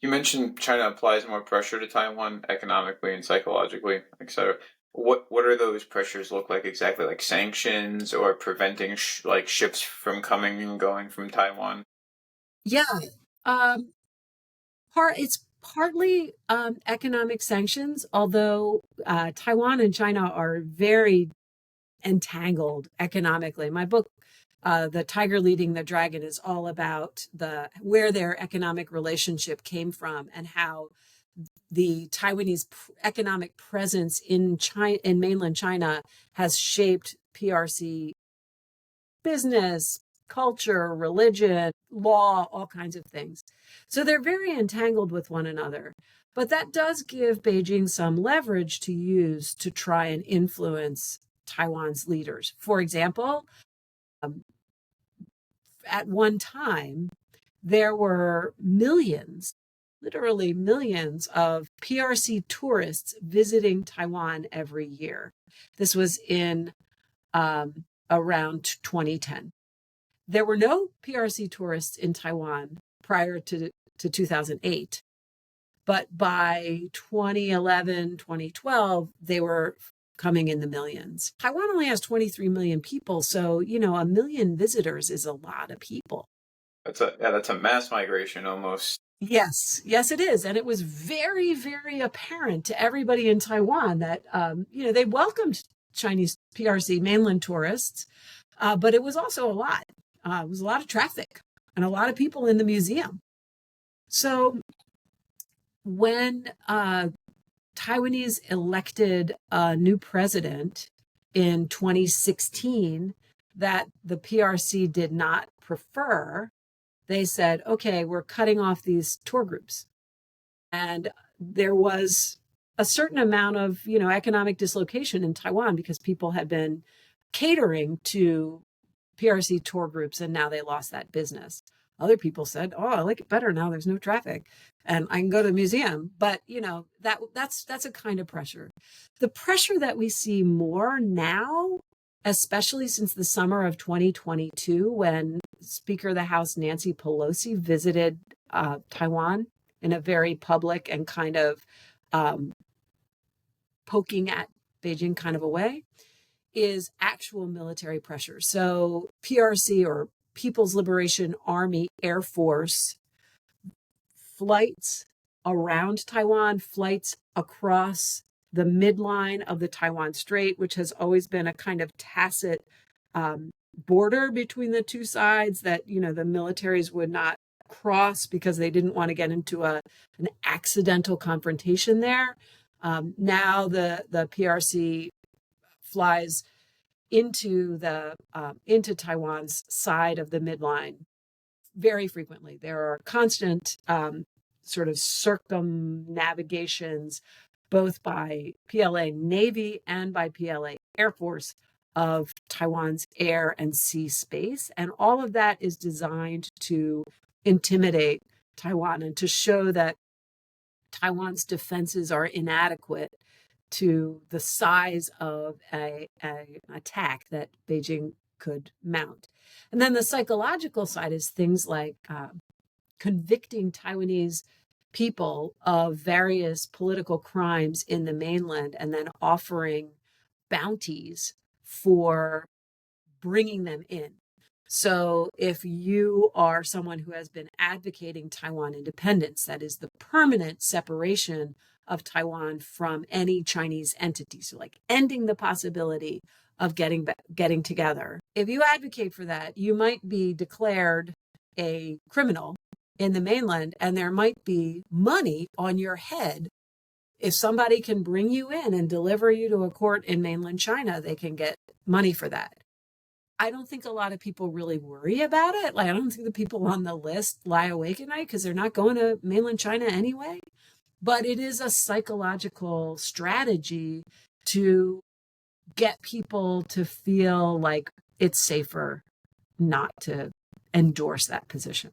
You mentioned China applies more pressure to Taiwan economically and psychologically, etc. What are those pressures look like exactly? Like sanctions or preventing like ships from coming and going from Taiwan? Yeah, um, it's partly economic sanctions, although Taiwan and China are very entangled economically. My book, The Tiger Leading the Dragon, is all about the where their economic relationship came from and how the Taiwanese economic presence in China, in mainland China, has shaped PRC business, culture, religion, law, all kinds of things. So they're very entangled with one another. But that does give Beijing some leverage to use to try and influence Taiwan's leaders. For example, um, at one time, there were millions, literally millions of PRC tourists visiting Taiwan every year. This was in around 2010. There were no PRC tourists in Taiwan prior to 2008, but by 2011, 2012, they were coming in the millions. Taiwan only has 23 million people, so, a million visitors is a lot of people. That's a mass migration almost. Yes, yes, it is. And it was very, very apparent to everybody in Taiwan that, they welcomed Chinese PRC mainland tourists, but it was also a lot. It was a lot of traffic and a lot of people in the museum. So when Taiwanese elected a new president in 2016 that the PRC did not prefer, they said, okay, we're cutting off these tour groups. And there was a certain amount of, economic dislocation in Taiwan because people had been catering to PRC tour groups and now they lost that business. Other people said, "Oh, I like it better now. There's no traffic, and I can go to the museum." But that's a kind of pressure. The pressure that we see more now, especially since the summer of 2022, when Speaker of the House Nancy Pelosi visited Taiwan in a very public and kind of um, poking at Beijing kind of a way, is actual military pressure. So PRC, or People's Liberation Army Air Force, flights around Taiwan, flights across the midline of the Taiwan Strait, which has always been a kind of tacit border between the two sides that, the militaries would not cross because they didn't want to get into an accidental confrontation there. Now the PRC flies into Taiwan's side of the midline very frequently. There are constant sort of circumnavigations, both by PLA Navy and by PLA Air Force, of Taiwan's air and sea space. And all of that is designed to intimidate Taiwan and to show that Taiwan's defenses are inadequate to the size of an attack that Beijing could mount. And then the psychological side is things like convicting Taiwanese people of various political crimes in the mainland and then offering bounties for bringing them in. So if you are someone who has been advocating Taiwan independence, that is the permanent separation of Taiwan from any Chinese entity, so like ending the possibility of getting together. If you advocate for that, you might be declared a criminal in the mainland, and there might be money on your head. If somebody can bring you in and deliver you to a court in mainland China, they can get money for that. I don't think a lot of people really worry about it. Like, I don't think the people on the list lie awake at night because they're not going to mainland China anyway. But it is a psychological strategy to get people to feel like it's safer not to endorse that position.